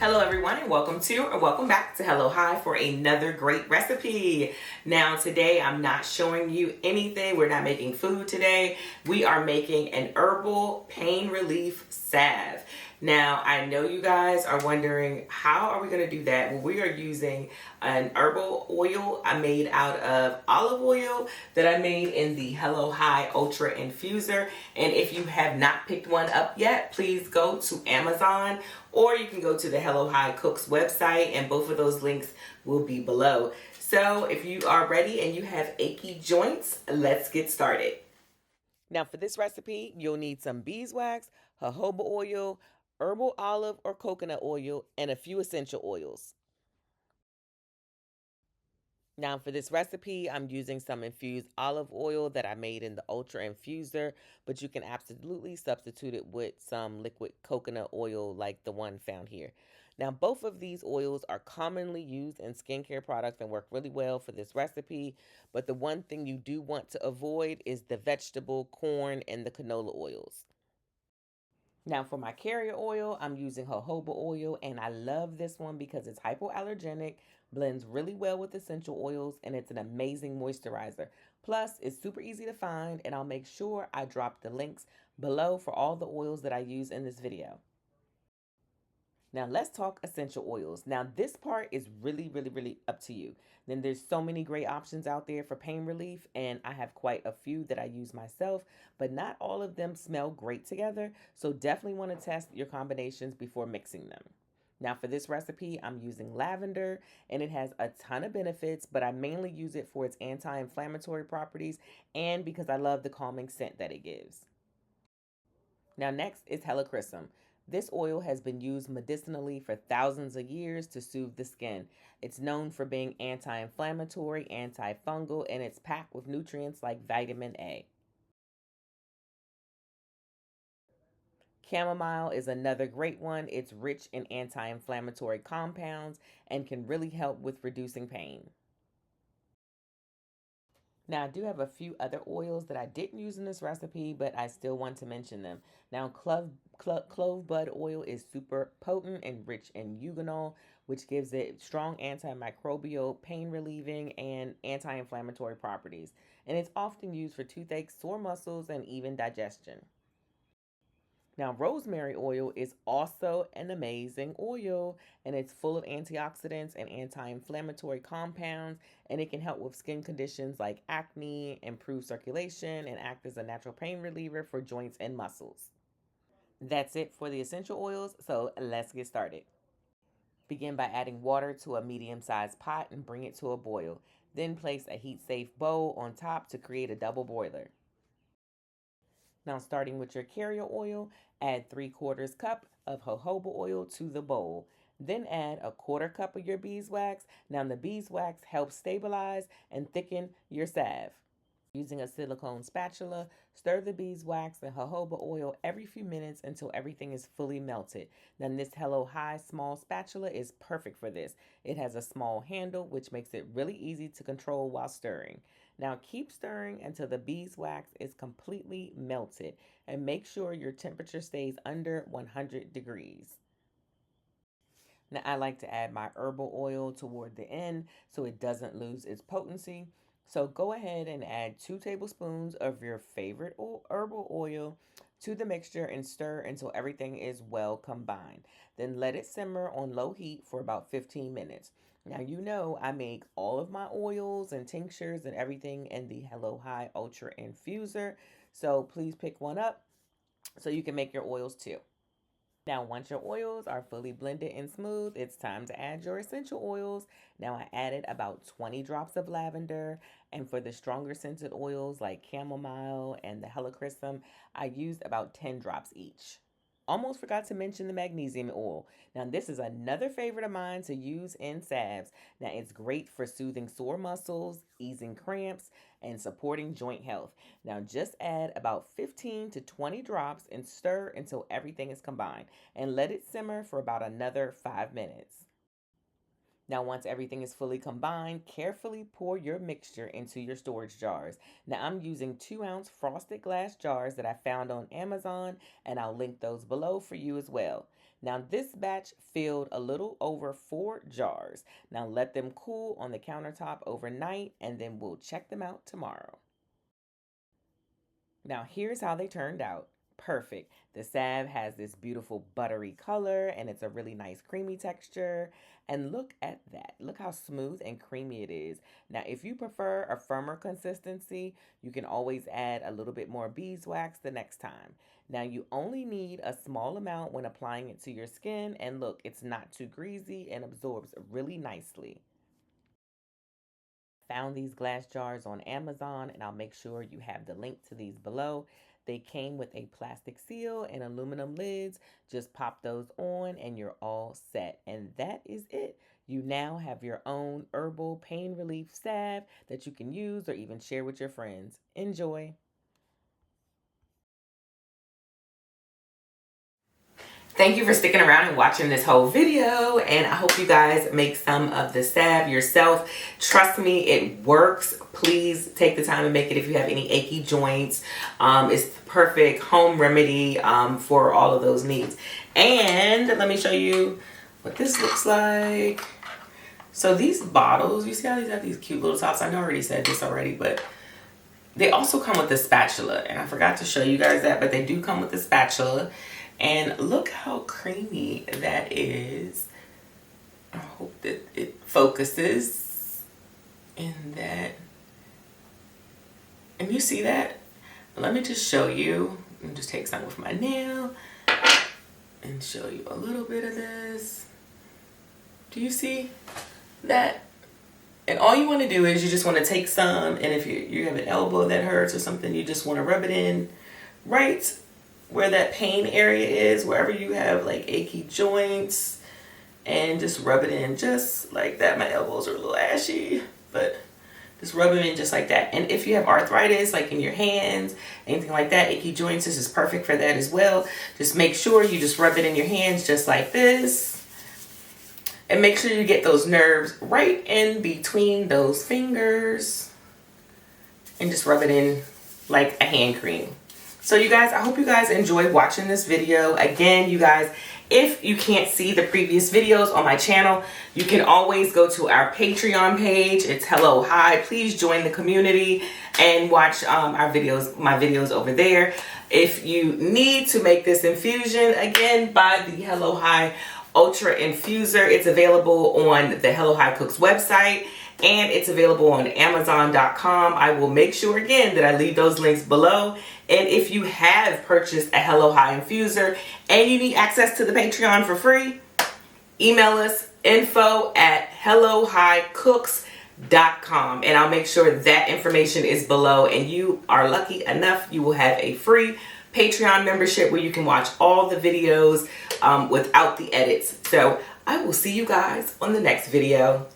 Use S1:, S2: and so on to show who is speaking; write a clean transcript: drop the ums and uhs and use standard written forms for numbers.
S1: Hello everyone and welcome back to Hello High for another great recipe. Now today I'm not showing you anything. We're not making food today. We are making an herbal pain relief salve. Now I know you guys are wondering, how are we going to do that? Well, we are using an herbal oil I made out of olive oil that I made in the Hello High Ultra Infuser. And if you have not picked one up yet, please go to Amazon, or you can go to the Hello High Cooks website, and both of those links will be below. So if you are ready and you have achy joints, let's get started. Now for this recipe, you'll need some beeswax, jojoba oil, herbal olive or coconut oil, and a few essential oils. Now for this recipe, I'm using some infused olive oil that I made in the Ultra Infuser, but you can absolutely substitute it with some liquid coconut oil like the one found here. Now both of these oils are commonly used in skincare products and work really well for this recipe, but the one thing you do want to avoid is the vegetable, corn, and the canola oils. Now for my carrier oil, I'm using jojoba oil, and I love this one because it's hypoallergenic, blends really well with essential oils, and it's an amazing moisturizer. Plus, it's super easy to find, and I'll make sure I drop the links below for all the oils that I use in this video. Now let's talk essential oils. Now this part is really up to you. Then there's so many great options out there for pain relief, and I have quite a few that I use myself, but not all of them smell great together. So definitely want to test your combinations before mixing them. Now for this recipe, I'm using lavender, and it has a ton of benefits, but I mainly use it for its anti-inflammatory properties and because I love the calming scent that it gives. Now next is helichrysum. This oil has been used medicinally for thousands of years to soothe the skin. It's known for being anti-inflammatory, antifungal, and it's packed with nutrients like vitamin A. Chamomile is another great one. It's rich in anti-inflammatory compounds and can really help with reducing pain. Now, I do have a few other oils that I didn't use in this recipe, but I still want to mention them. Now, clove bud oil is super potent and rich in eugenol, which gives it strong antimicrobial, pain relieving, and anti-inflammatory properties. And it's often used for toothache, sore muscles, and even digestion. Now, rosemary oil is also an amazing oil, and it's full of antioxidants and anti-inflammatory compounds, and it can help with skin conditions like acne, improve circulation, and act as a natural pain reliever for joints and muscles. That's it for the essential oils, so let's get started. Begin by adding water to a medium-sized pot and bring it to a boil. Then place a heat-safe bowl on top to create a double boiler. Now, starting with your carrier oil, add 3/4 cup of jojoba oil to the bowl. Then add a 1/4 cup of your beeswax. Now, the beeswax helps stabilize and thicken your salve. Using a silicone spatula, stir the beeswax and jojoba oil every few minutes until everything is fully melted. Now, this Hello High small spatula is perfect for this. It has a small handle, which makes it really easy to control while stirring. Now, keep stirring until the beeswax is completely melted, and make sure your temperature stays under 100 degrees. Now, I like to add my herbal oil toward the end so it doesn't lose its potency. So go ahead and add 2 tablespoons of your favorite herbal oil to the mixture and stir until everything is well combined. Then let it simmer on low heat for about 15 minutes. Now, you know I make all of my oils and tinctures and everything in the Hello High Ultra Infuser. So please pick one up so you can make your oils too. Now, once your oils are fully blended and smooth, it's time to add your essential oils. Now, I added about 20 drops of lavender, and for the stronger scented oils like chamomile and the helichrysum, I used about 10 drops each. Almost forgot to mention the magnesium oil. Now, this is another favorite of mine to use in salves. Now, it's great for soothing sore muscles, easing cramps, and supporting joint health. Now, just add about 15 to 20 drops and stir until everything is combined, and let it simmer for about another 5 minutes. Now, once everything is fully combined, carefully pour your mixture into your storage jars. Now, I'm using 2-ounce frosted glass jars that I found on Amazon, and I'll link those below for you as well. Now this batch filled a little over 4 jars. Now let them cool on the countertop overnight and then we'll check them out tomorrow. Now here's how they turned out. Perfect. The salve has this beautiful buttery color and it's a really nice creamy texture. And look at that. Look how smooth and creamy it is. Now, if you prefer a firmer consistency, you can always add a little bit more beeswax the next time. Now, you only need a small amount when applying it to your skin. And look, it's not too greasy and absorbs really nicely. Found these glass jars on Amazon, and I'll make sure you have the link to these below. They came with a plastic seal and aluminum lids. Just pop those on and you're all set. And that is it. You now have your own herbal pain relief salve that you can use or even share with your friends. Enjoy. Thank you for sticking around and watching this whole video, and I hope you guys make some of the salve yourself. Trust me, it works. Please take the time and make it if you have any achy joints. It's the perfect home remedy for all of those needs. And let me show you what this looks like. So these bottles, you see how these have these cute little tops? I know I already said this already, but they also come with a spatula, and I forgot to show you guys that, but they do come with a spatula. And look how creamy that is. I hope that it focuses in that. And you see that? Let me just show you. Let me just take some with my nail and show you a little bit of this. Do you see that? And all you want to do is you just want to take some, and if you have an elbow that hurts or something, you just want to rub it in right where that pain area is, wherever you have like achy joints, and just rub it in just like that. My elbows are a little ashy, but just rub them in just like that. And if you have arthritis, like in your hands, anything like that, achy joints, this is perfect for that as well. Just make sure you just rub it in your hands just like this. And make sure you get those nerves right in between those fingers. And just rub it in like a hand cream. So you guys, I hope you guys enjoyed watching this video. Again, you guys, if you can't see the previous videos on my channel, you can always go to our Patreon page. It's Hello Hi. Please join the community and watch my videos over there. If you need to make this infusion, again, buy the Hello Hi Ultra Infuser. It's available on the Hello Hi Cooks website. And it's available on Amazon.com. I will make sure again that I leave those links below. And if you have purchased a Hello Hi Infuser and you need access to the Patreon for free, email us info@HelloHiCooks.com, and I'll make sure that information is below. And you are lucky enough, you will have a free Patreon membership where you can watch all the videos without the edits. So I will see you guys on the next video.